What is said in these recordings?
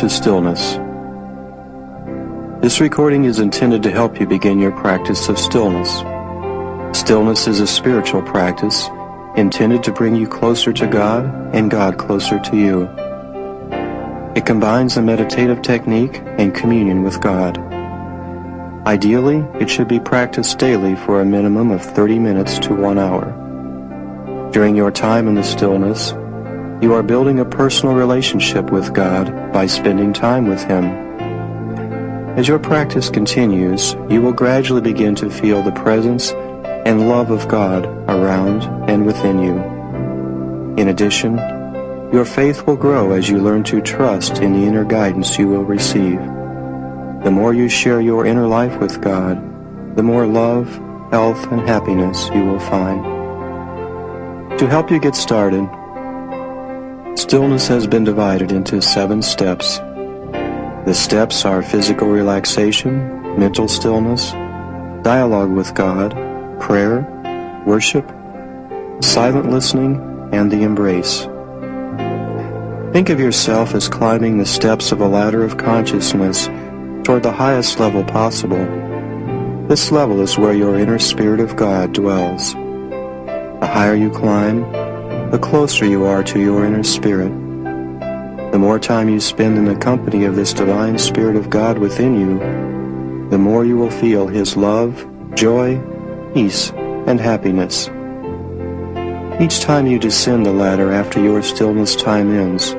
to Stillness. This recording is intended to help you begin your practice of stillness. Stillness is a spiritual practice intended to bring you closer to God and God closer to you. It combines a meditative technique and communion with God. Ideally, it should be practiced daily for a minimum of 30 minutes to 1 hour. During your time in the stillness, you are building a personal relationship with God by spending time with Him. As your practice continues, you will gradually begin to feel the presence and love of God around and within you. In addition, your faith will grow as you learn to trust in the inner guidance you will receive. The more you share your inner life with God, the more love, health, and happiness you will find. To help you get started, stillness has been divided into 7 steps. The steps are physical relaxation, mental stillness, dialogue with God, prayer, worship, silent listening, and the embrace. Think of yourself as climbing the steps of a ladder of consciousness toward the highest level possible. This level is where your inner spirit of God dwells. The higher you climb, the closer you are to your inner spirit. The more time you spend in the company of this divine spirit of God within you, the more you will feel His love, joy, peace, and happiness. Each time you descend the ladder after your stillness time ends,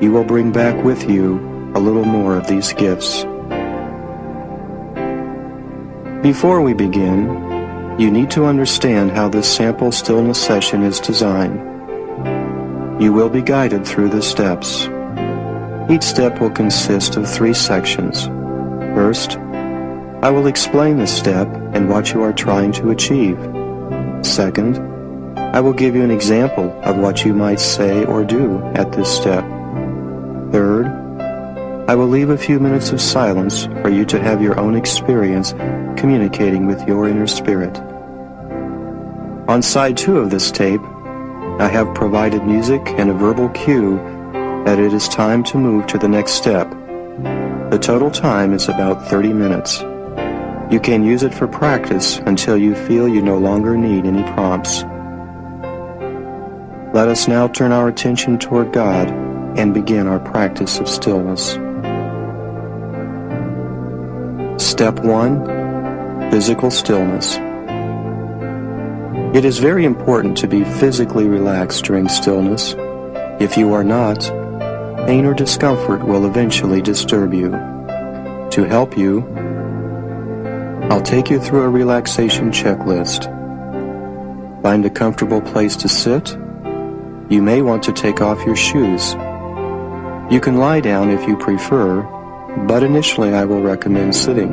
you will bring back with you a little more of these gifts. Before we begin, you need to understand how this sample stillness session is designed. You will be guided through the steps. Each step will consist of 3 sections. First, I will explain the step and what you are trying to achieve. Second, I will give you an example of what you might say or do at this step. Third, I will leave a few minutes of silence for you to have your own experience communicating with your inner spirit. On side 2 of this tape, I have provided music and a verbal cue that it is time to move to the next step. The total time is about 30 minutes. You can use it for practice until you feel you no longer need any prompts. Let us now turn our attention toward God and begin our practice of stillness. Step 1. Physical stillness. It is very important to be physically relaxed during stillness. If you are not, pain or discomfort will eventually disturb you. To help you, I'll take you through a relaxation checklist. Find a comfortable place to sit. You may want to take off your shoes. You can lie down if you prefer, but initially I will recommend sitting.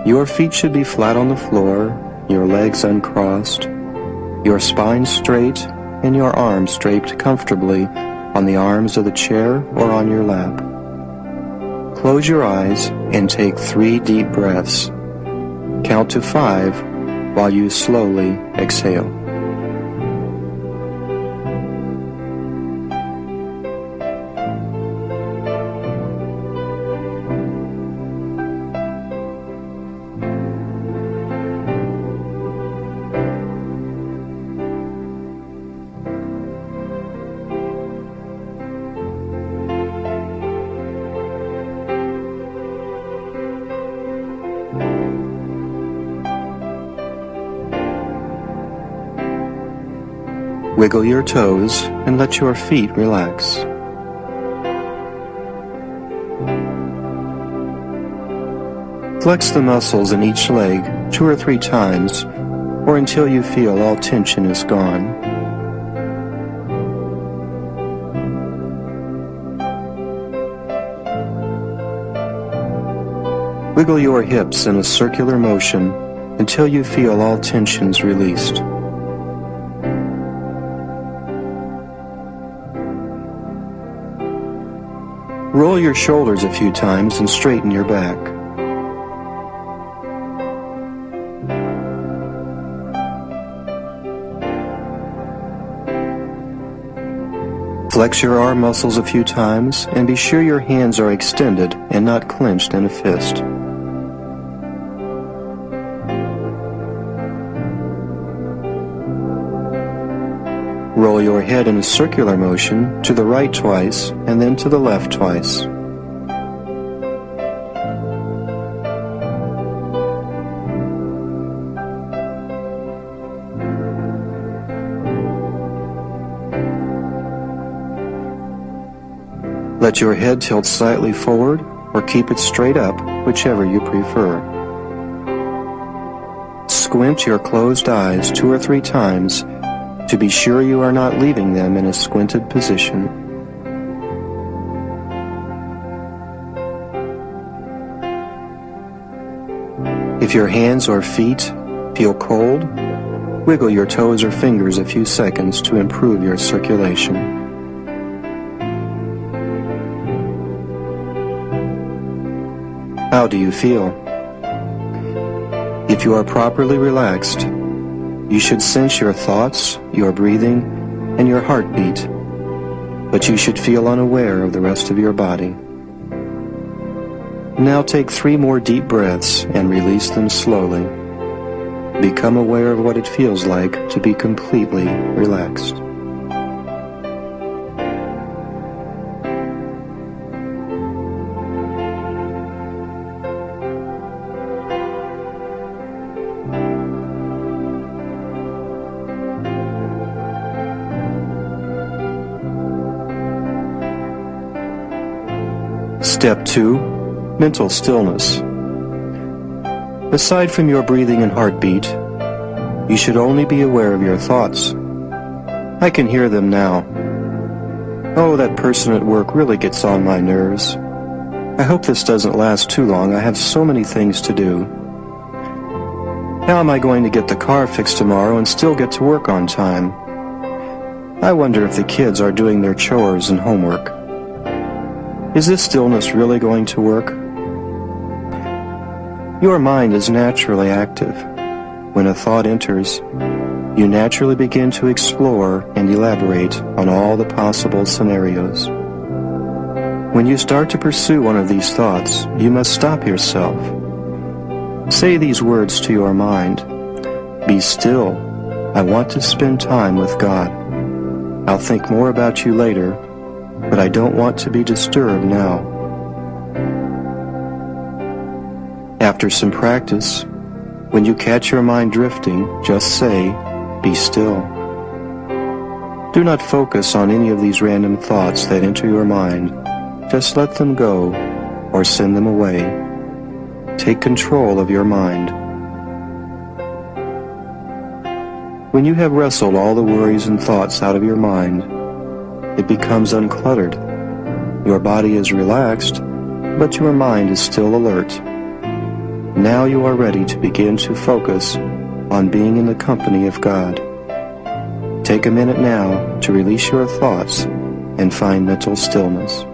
Your feet should be flat on the floor, your legs uncrossed, your spine straight, and your arms draped comfortably on the arms of the chair or on your lap. Close your eyes and take 3 deep breaths. Count to 5 while you slowly exhale. Wiggle your toes and let your feet relax. Flex the muscles in each leg 2 or 3 times, or until you feel all tension is gone. Wiggle your hips in a circular motion until you feel all tensions released. Roll your shoulders a few times and straighten your back. Flex your arm muscles a few times and be sure your hands are extended and not clenched in a fist. Roll your head in a circular motion to the right twice and then to the left twice. Let your head tilt slightly forward or keep it straight up, whichever you prefer. Squint your closed eyes 2 or 3 times to be sure you are not leaving them in a squinted position. If your hands or feet feel cold, wiggle your toes or fingers a few seconds to improve your circulation. How do you feel? If you are properly relaxed, you should sense your thoughts, your breathing, and your heartbeat, but you should feel unaware of the rest of your body. Now take 3 more deep breaths and release them slowly. Become aware of what it feels like to be completely relaxed. Step 2. Mental stillness. Aside from your breathing and heartbeat, you should only be aware of your thoughts. I can hear them now. Oh, that person at work really gets on my nerves. I hope this doesn't last too long. I have so many things to do. How am I going to get the car fixed tomorrow and still get to work on time? I wonder if the kids are doing their chores and homework. Is this stillness really going to work? Your mind is naturally active. When a thought enters, you naturally begin to explore and elaborate on all the possible scenarios. When you start to pursue one of these thoughts, you must stop yourself. Say these words to your mind. Be still. I want to spend time with God. I'll think more about you later, but I don't want to be disturbed now. After some practice, when you catch your mind drifting, just say, "Be still." Do not focus on any of these random thoughts that enter your mind. Just let them go or send them away. Take control of your mind. When you have wrestled all the worries and thoughts out of your mind, it becomes uncluttered. Your body is relaxed, but your mind is still alert. Now you are ready to begin to focus on being in the company of God. Take a minute now to release your thoughts and find mental stillness.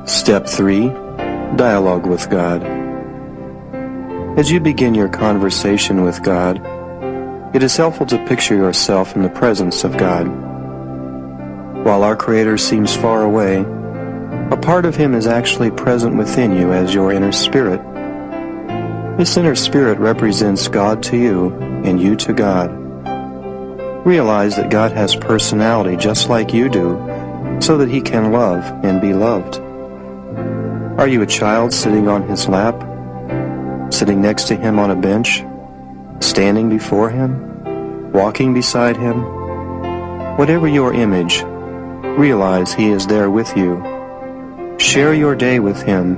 Step 3. Dialogue with God. As you begin your conversation with God, it is helpful to picture yourself in the presence of God. While our Creator seems far away, a part of Him is actually present within you as your inner spirit. This inner spirit represents God to you and you to God. Realize that God has personality just like you do, so that He can love and be loved. Are you a child sitting on His lap? Sitting next to Him on a bench? Standing before Him? Walking beside Him? Whatever your image, realize He is there with you. Share your day with Him.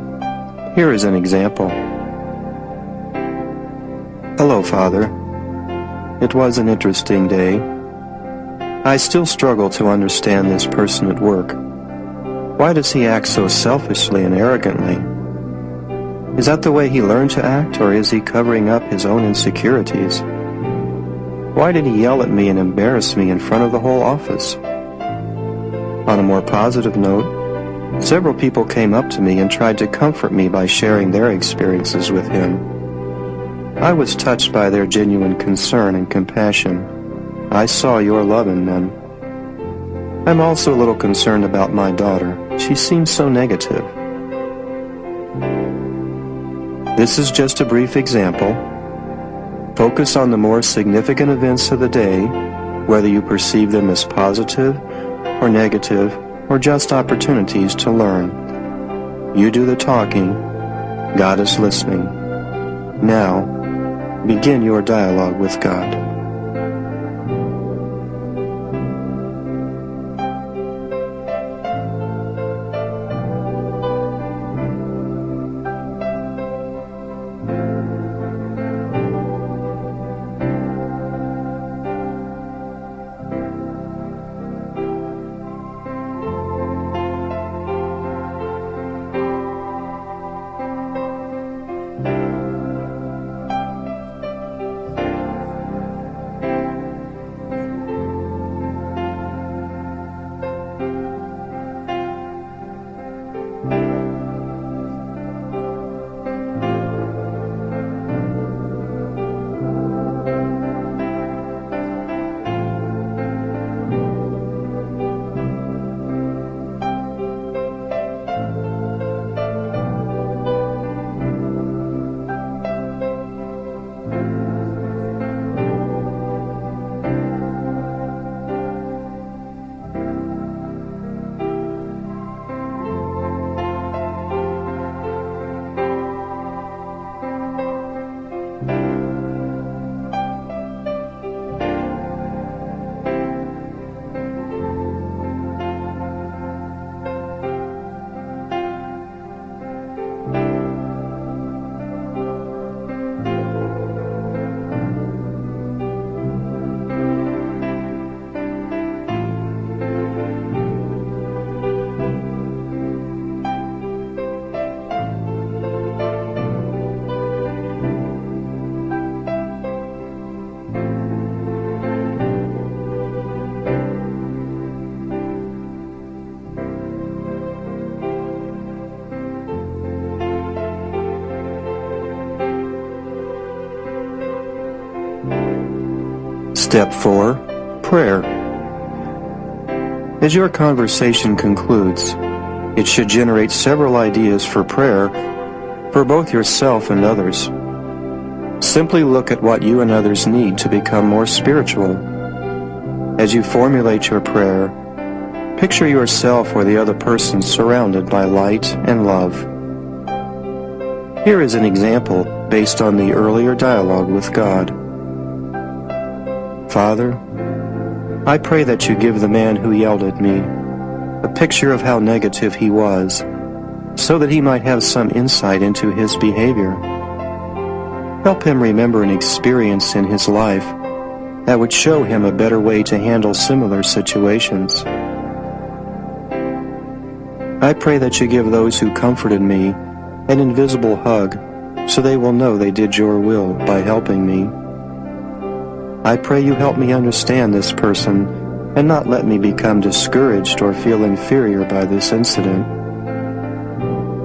Here is an example. Hello, Father. It was an interesting day. I still struggle to understand this person at work. Why does he act so selfishly and arrogantly? Is that the way he learned to act, or is he covering up his own insecurities? Why did he yell at me and embarrass me in front of the whole office? On a more positive note, several people came up to me and tried to comfort me by sharing their experiences with him. I was touched by their genuine concern and compassion. I saw your love in them. I'm also a little concerned about my daughter. She seems so negative. This is just a brief example. Focus on the more significant events of the day, whether you perceive them as positive or negative or just opportunities to learn. You do the talking. God is listening. Now, begin your dialogue with God. Step 4. Prayer. As your conversation concludes, it should generate several ideas for prayer for both yourself and others. Simply look at what you and others need to become more spiritual. As you formulate your prayer, picture yourself or the other person surrounded by light and love. Here is an example based on the earlier dialogue with God. Father, I pray that you give the man who yelled at me a picture of how negative he was, so that he might have some insight into his behavior. Help him remember an experience in his life that would show him a better way to handle similar situations. I pray that you give those who comforted me an invisible hug, so they will know they did your will by helping me. I pray you help me understand this person and not let me become discouraged or feel inferior by this incident.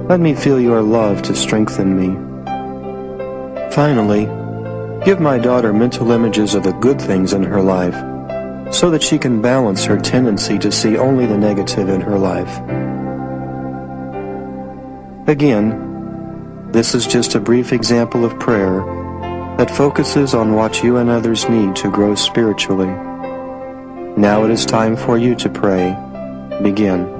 Let me feel your love to strengthen me. Finally, give my daughter mental images of the good things in her life, so that she can balance her tendency to see only the negative in her life. Again, this is just a brief example of prayer that focuses on what you and others need to grow spiritually. Now it is time for you to pray. Begin.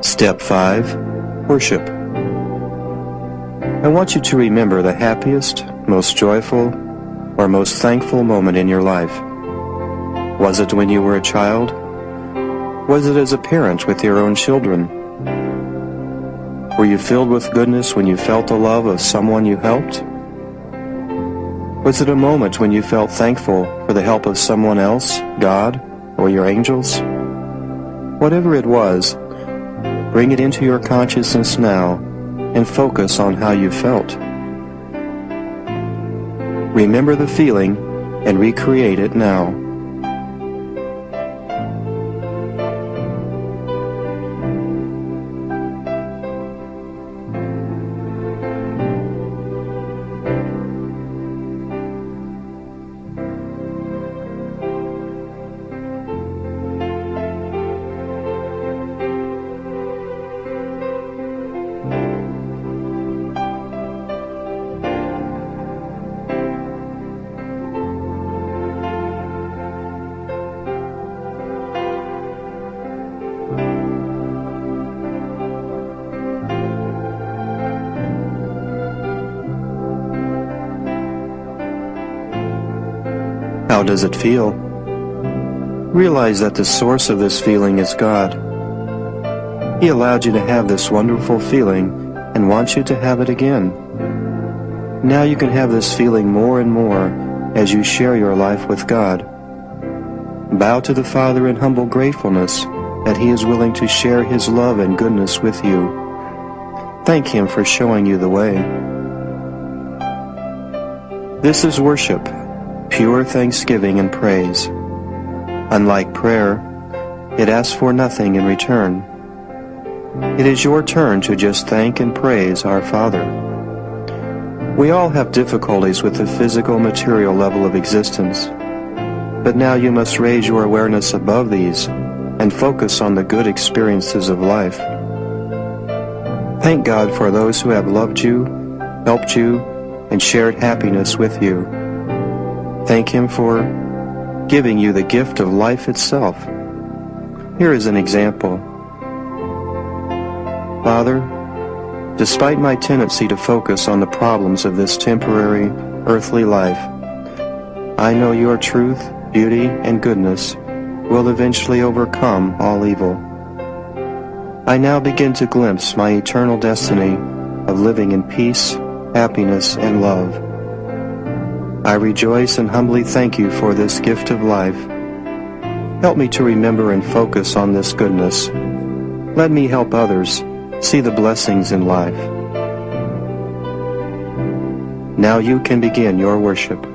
Step 5. Worship. I want you to remember the happiest, most joyful, or most thankful moment in your life. Was it when you were a child? Was it as a parent with your own children? Were you filled with goodness when you felt the love of someone you helped? Was it a moment when you felt thankful for the help of someone else, God, or your angels? Whatever it was, bring it into your consciousness now and focus on how you felt. Remember the feeling and recreate it now. How does it feel? Realize that the source of this feeling is God. He allowed you to have this wonderful feeling and wants you to have it again. Now you can have this feeling more and more as you share your life with God. Bow to the Father in humble gratefulness that He is willing to share His love and goodness with you. Thank Him for showing you the way. This is worship, pure thanksgiving and praise. Unlike prayer, it asks for nothing in return. It is your turn to just thank and praise our Father. We all have difficulties with the physical, material level of existence, but now you must raise your awareness above these and focus on the good experiences of life. Thank God for those who have loved you, helped you, and shared happiness with you. Thank Him for giving you the gift of life itself. Here is an example. Father, despite my tendency to focus on the problems of this temporary, earthly life, I know your truth, beauty, and goodness will eventually overcome all evil. I now begin to glimpse my eternal destiny of living in peace, happiness, and love. I rejoice and humbly thank you for this gift of life Help me to remember and focus on this goodness. Let me help others see the blessings in life. Now you can begin your worship.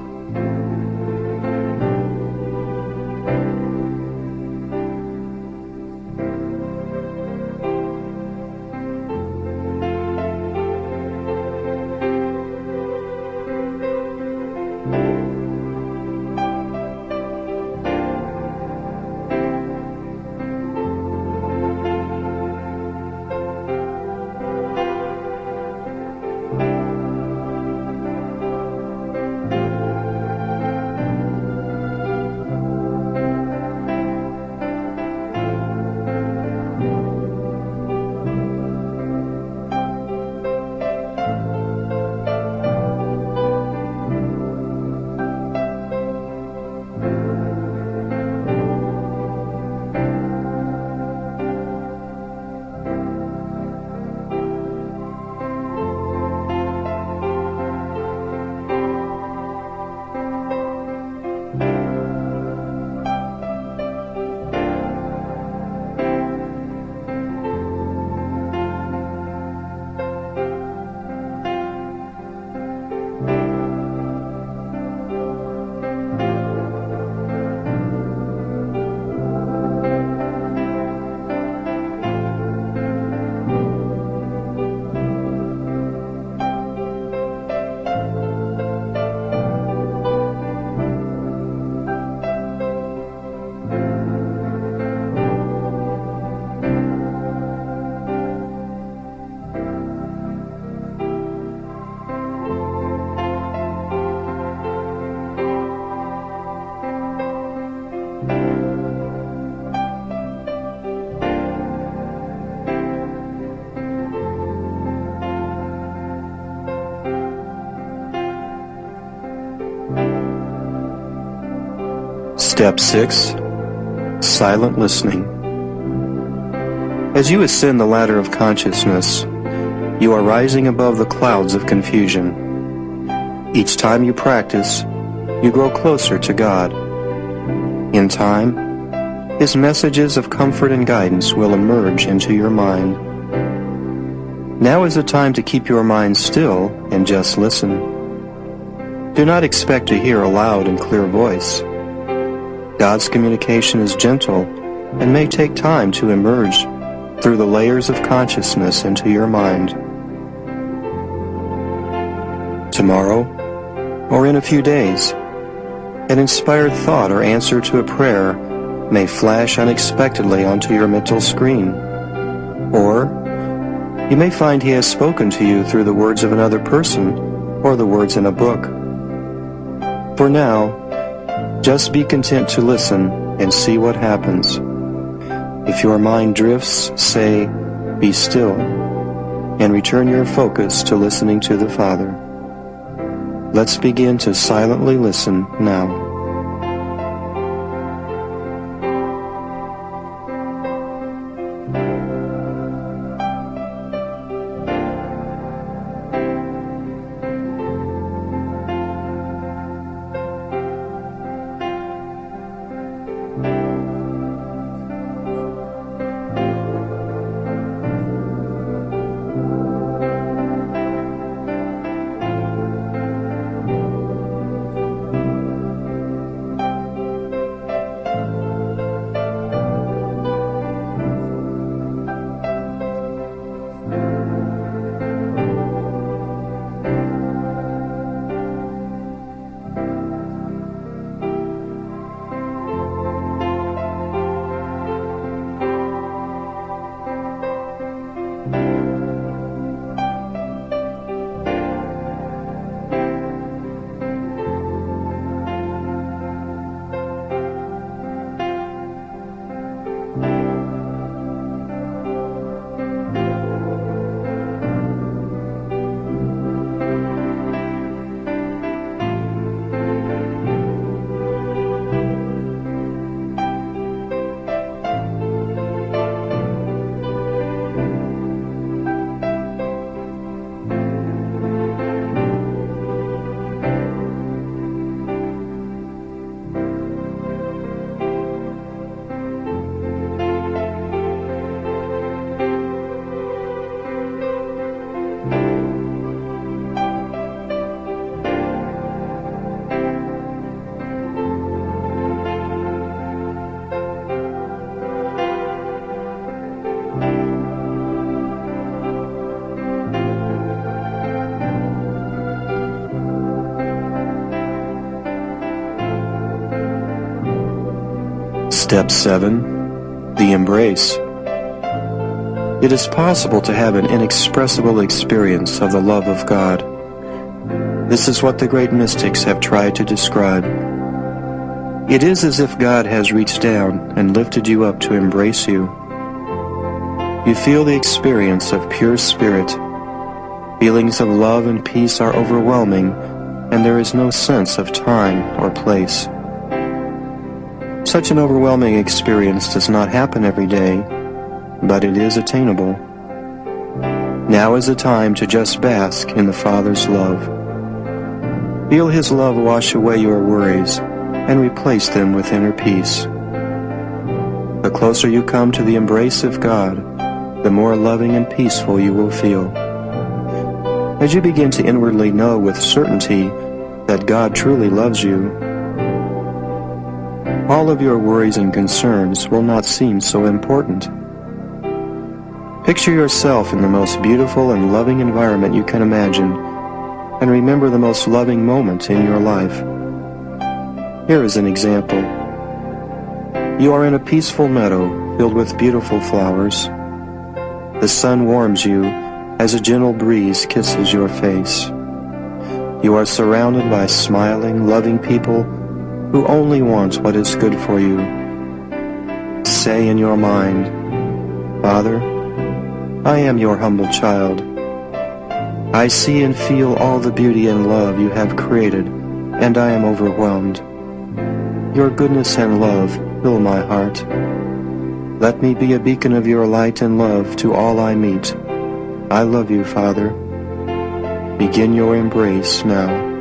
Step 6. Silent listening. As you ascend the ladder of consciousness, you are rising above the clouds of confusion. Each time you practice, you grow closer to God. In time, His messages of comfort and guidance will emerge into your mind. Now is the time to keep your mind still and just listen. Do not expect to hear a loud and clear voice. God's communication is gentle and may take time to emerge through the layers of consciousness into your mind. Tomorrow, or in a few days, an inspired thought or answer to a prayer may flash unexpectedly onto your mental screen. Or you may find He has spoken to you through the words of another person or the words in a book. For now, just be content to listen and see what happens. If your mind drifts, say, "Be still," and return your focus to listening to the Father. Let's begin to silently listen now. Step 7. The Embrace. It is possible to have an inexpressible experience of the love of God. This is what the great mystics have tried to describe. It is as if God has reached down and lifted you up to embrace you. You feel the experience of pure spirit. Feelings of love and peace are overwhelming, and there is no sense of time or place. Such an overwhelming experience does not happen every day, but it is attainable. Now is the time to just bask in the Father's love. Feel His love wash away your worries and replace them with inner peace. The closer you come to the embrace of God, the more loving and peaceful you will feel. As you begin to inwardly know with certainty that God truly loves you, all of your worries and concerns will not seem so important. Picture yourself in the most beautiful and loving environment you can imagine, and remember the most loving moment in your life. Here is an example. You are in a peaceful meadow filled with beautiful flowers. The sun warms you as a gentle breeze kisses your face. You are surrounded by smiling, loving people who only want what is good for you. Say in your mind, Father, I am your humble child. I see and feel all the beauty and love you have created, and I am overwhelmed. Your goodness and love fill my heart. Let me be a beacon of your light and love to all I meet. I love you, Father. Begin your embrace now.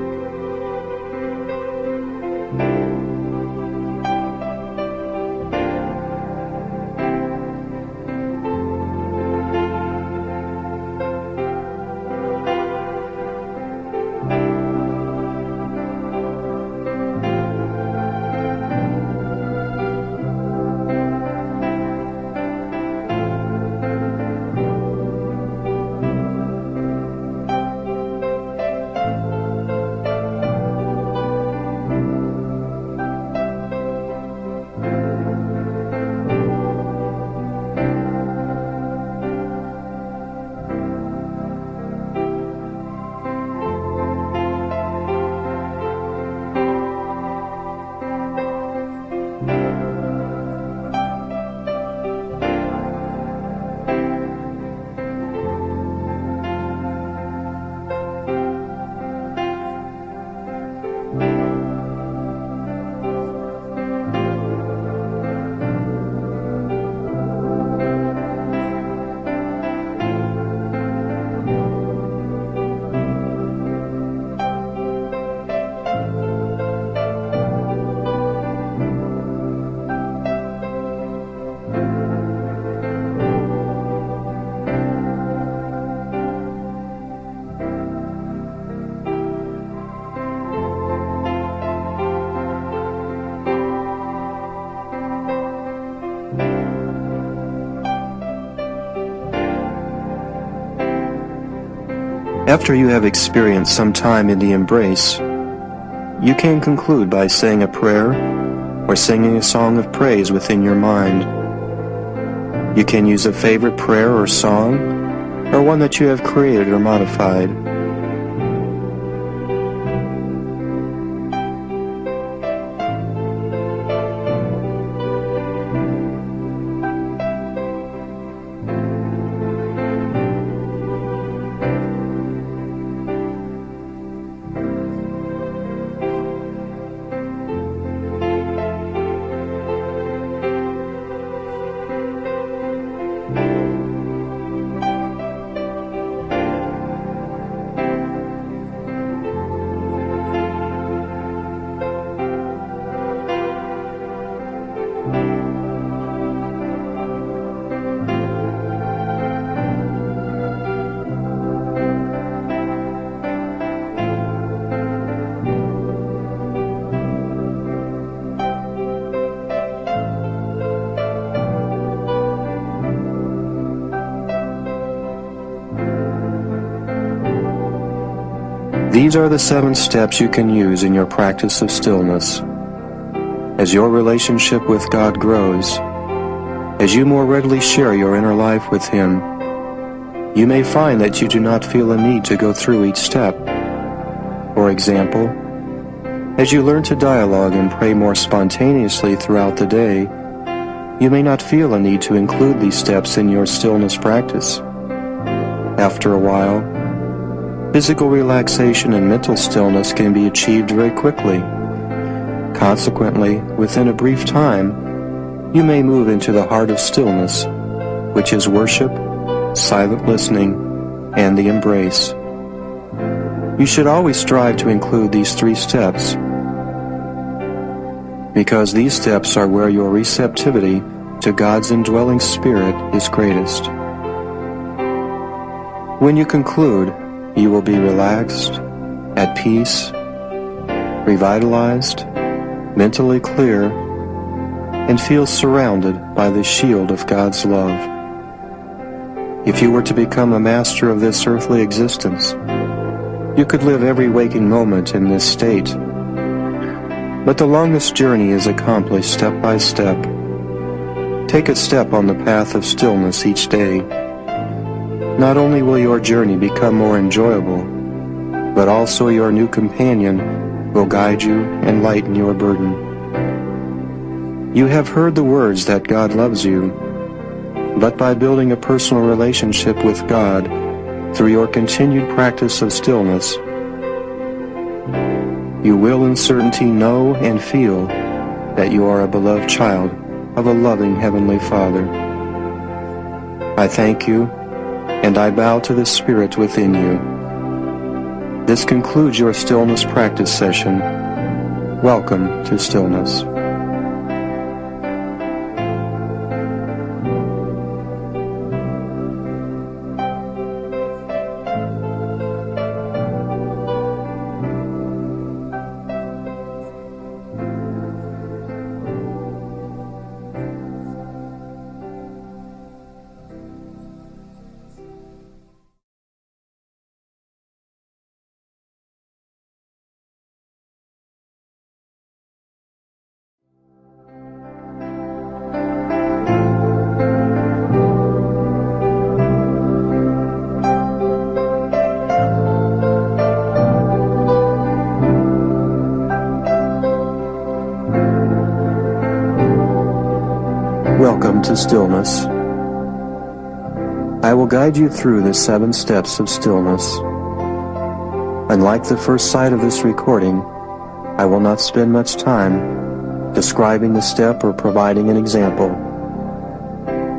After you have experienced some time in the embrace, you can conclude by saying a prayer or singing a song of praise within your mind. You can use a favorite prayer or song, or one that you have created or modified. These are the 7 steps you can use in your practice of stillness. As your relationship with God grows, as you more readily share your inner life with Him, you may find that you do not feel a need to go through each step. For example, as you learn to dialogue and pray more spontaneously throughout the day, you may not feel a need to include these steps in your stillness practice. After a while, physical relaxation and mental stillness can be achieved very quickly. Consequently, within a brief time, you may move into the heart of stillness, which is worship, silent listening, and the embrace. You should always strive to include these 3 steps, because these steps are where your receptivity to God's indwelling Spirit is greatest. When you conclude, you will be relaxed, at peace, revitalized, mentally clear, and feel surrounded by the shield of God's love. If you were to become a master of this earthly existence, you could live every waking moment in this state. But the longest journey is accomplished step by step. Take a step on the path of stillness each day. Not only will your journey become more enjoyable, but also your new companion will guide you and lighten your burden. You have heard the words that God loves you, but by building a personal relationship with God through your continued practice of stillness, you will in certainty know and feel that you are a beloved child of a loving Heavenly Father. I thank you, and I bow to the Spirit within you. This concludes your stillness practice session. Welcome to stillness. Welcome to stillness. I will guide you through the 7 steps of stillness. Unlike the first side of this recording, I will not spend much time describing the step or providing an example.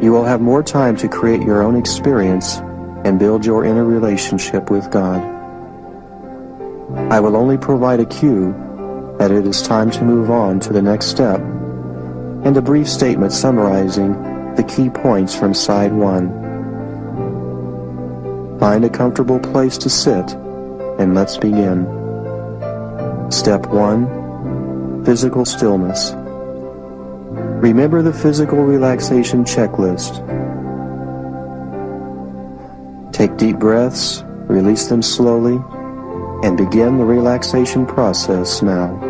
You will have more time to create your own experience and build your inner relationship with God. I will only provide a cue that it is time to move on to the next step, and a brief statement summarizing the key points from side 1. Find a comfortable place to sit, and let's begin. Step 1. Physical stillness. Remember the physical relaxation checklist. Take deep breaths, release them slowly, and begin the relaxation process now.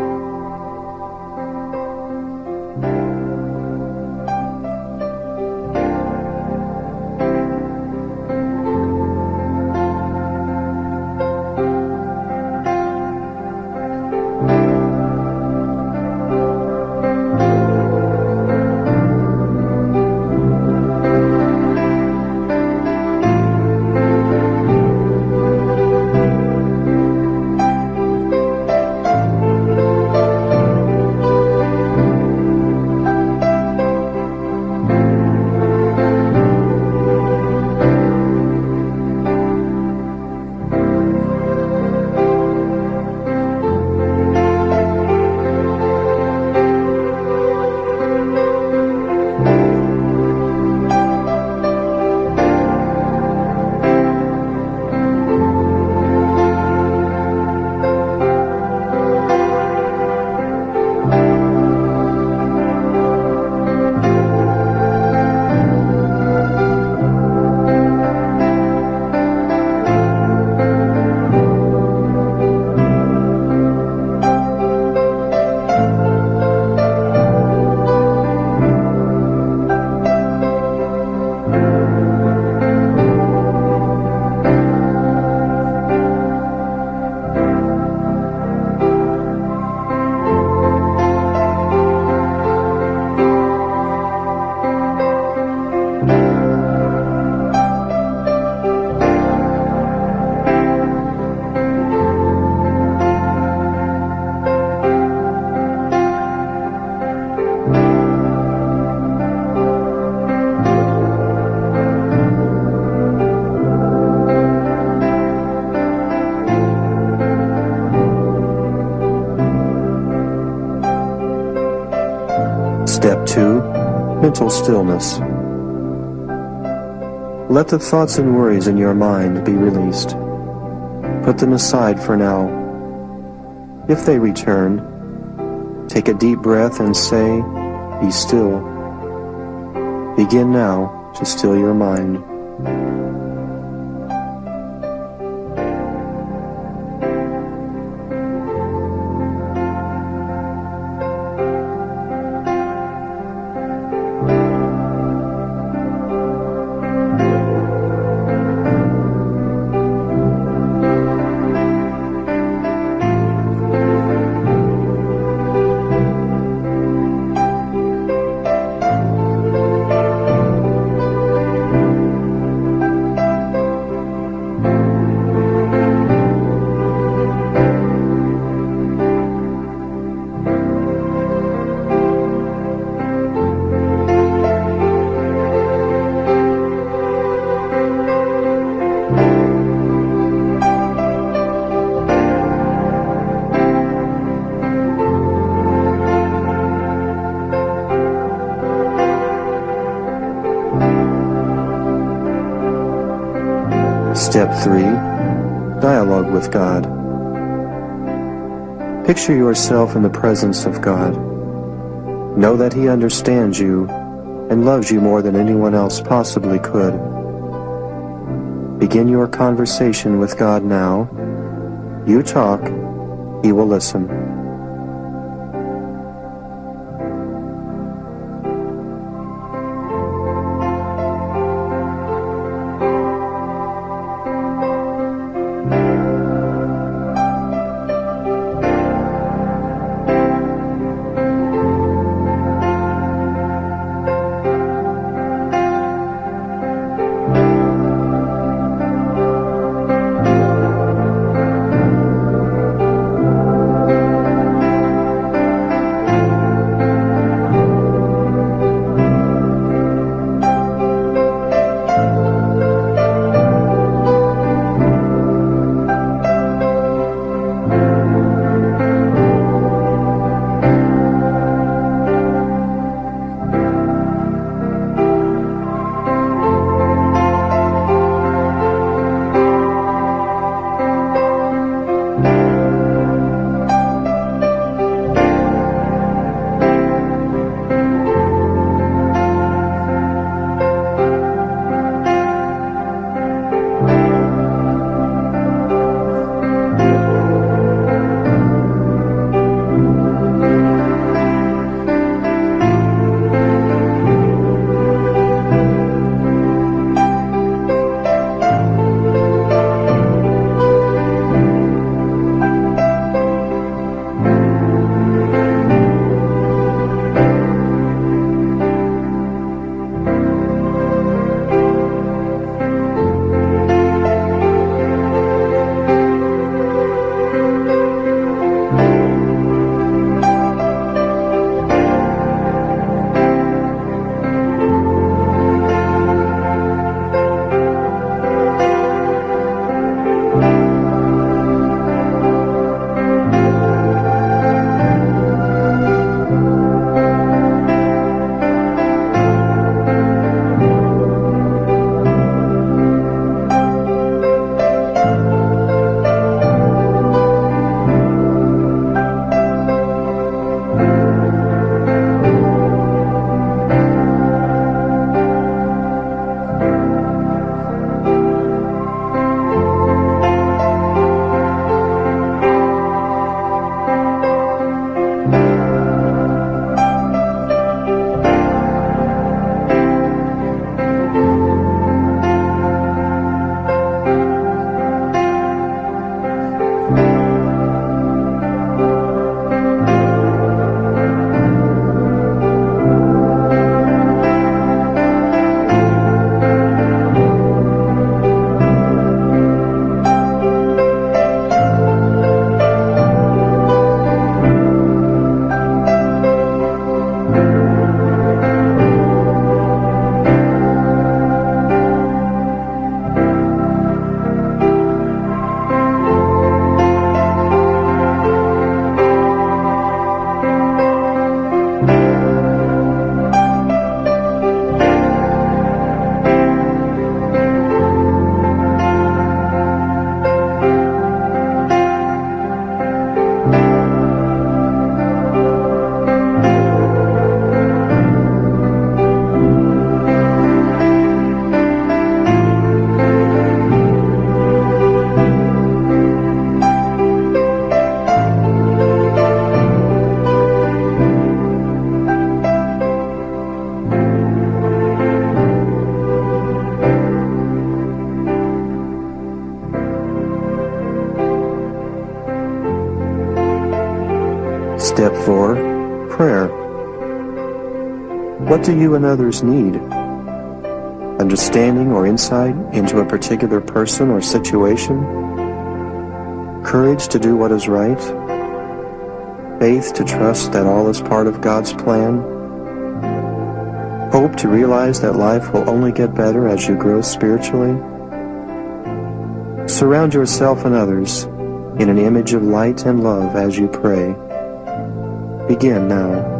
Mental stillness. Let the thoughts and worries in your mind be released. Put them aside for now. If they return, take a deep breath and say, "Be still." Begin now to still your mind. Step 3. Dialogue with God. Picture yourself in the presence of God. Know that He understands you and loves you more than anyone else possibly could. Begin your conversation with God now. You talk, He will listen. Step 4. Prayer. What do you and others need? Understanding or insight into a particular person or situation? Courage to do what is right? Faith to trust that all is part of God's plan? Hope to realize that life will only get better as you grow spiritually? Surround yourself and others in an image of light and love as you pray. Begin now.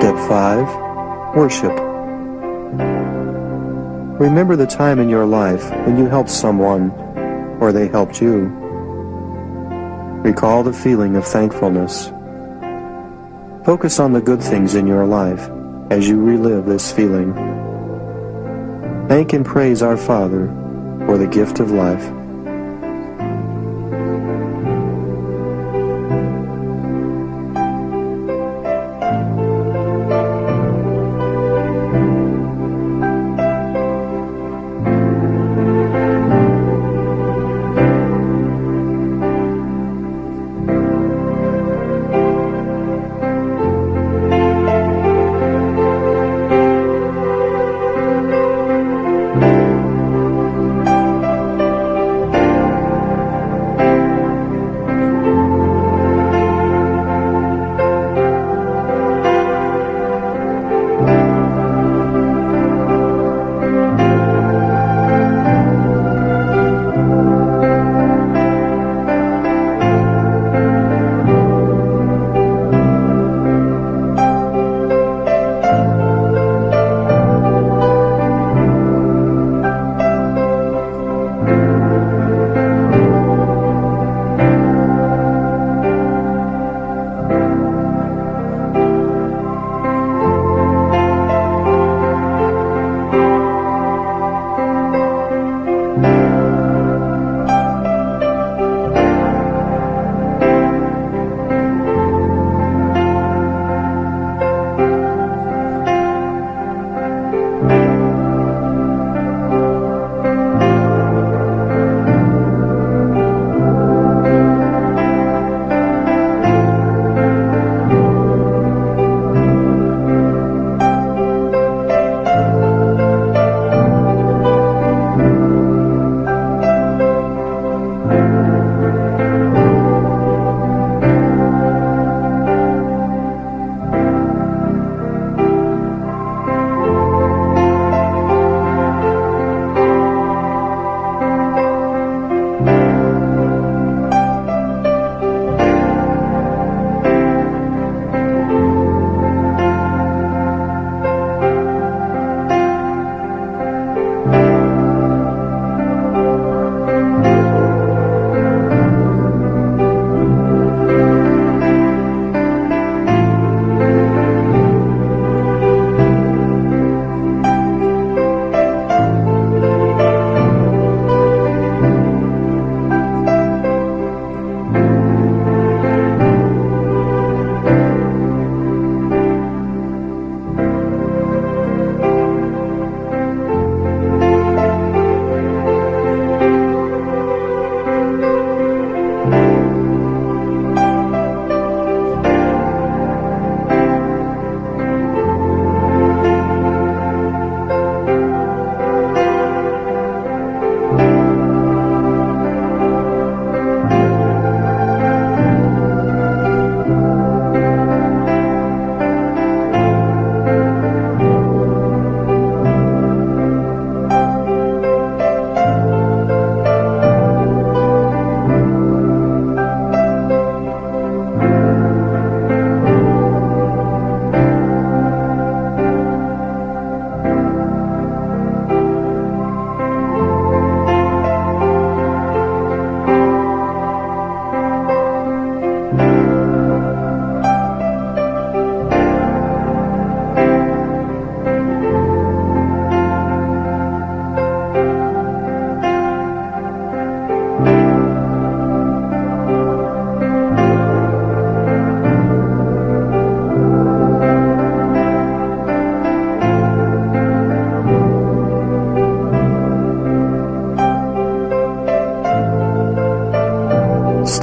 Step 5. Worship. Remember the time in your life when you helped someone or they helped you. Recall the feeling of thankfulness. Focus on the good things in your life as you relive this feeling. Thank and praise our Father for the gift of life.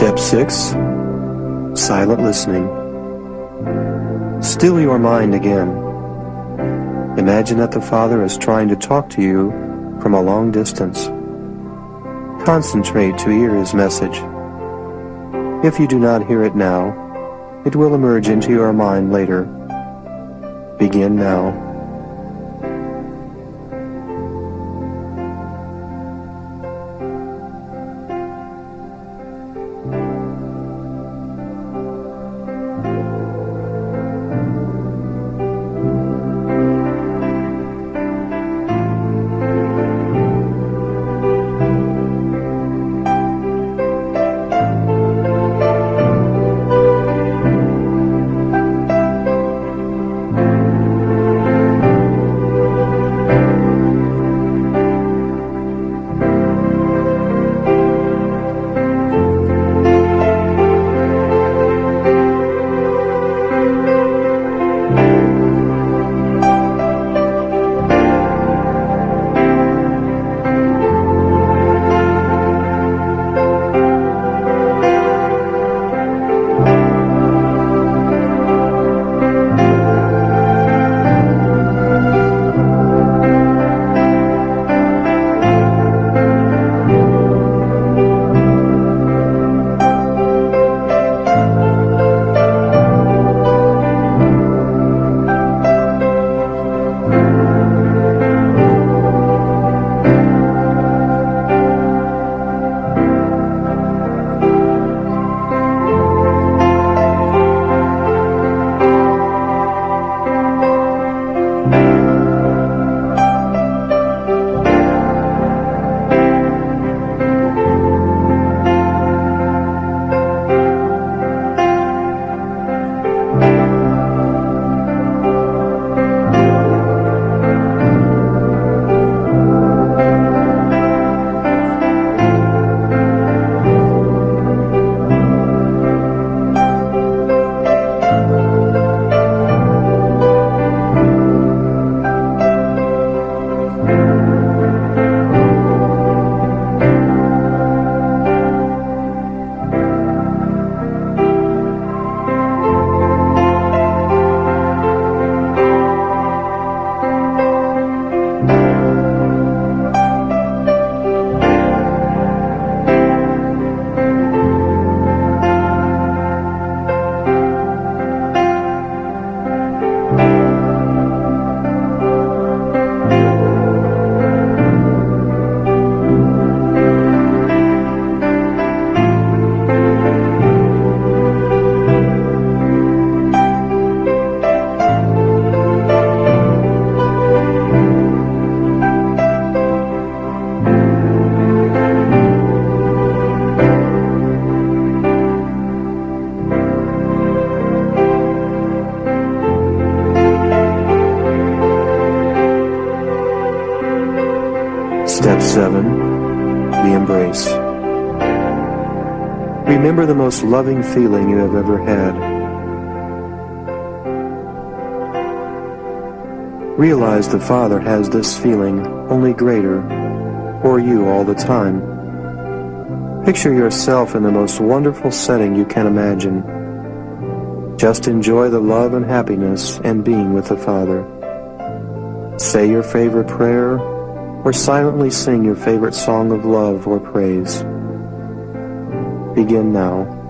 Step 6. Silent listening. Still your mind again. Imagine that the Father is trying to talk to you from a long distance. Concentrate to hear His message. If you do not hear it now, it will emerge into your mind later. Begin now. Step 7. The embrace. Remember the most loving feeling you have ever had. Realize the Father has this feeling, only greater, for you all the time. Picture yourself in the most wonderful setting you can imagine. Just enjoy the love and happiness and being with the Father. Say your favorite prayer, or silently sing your favorite song of love or praise. Begin now.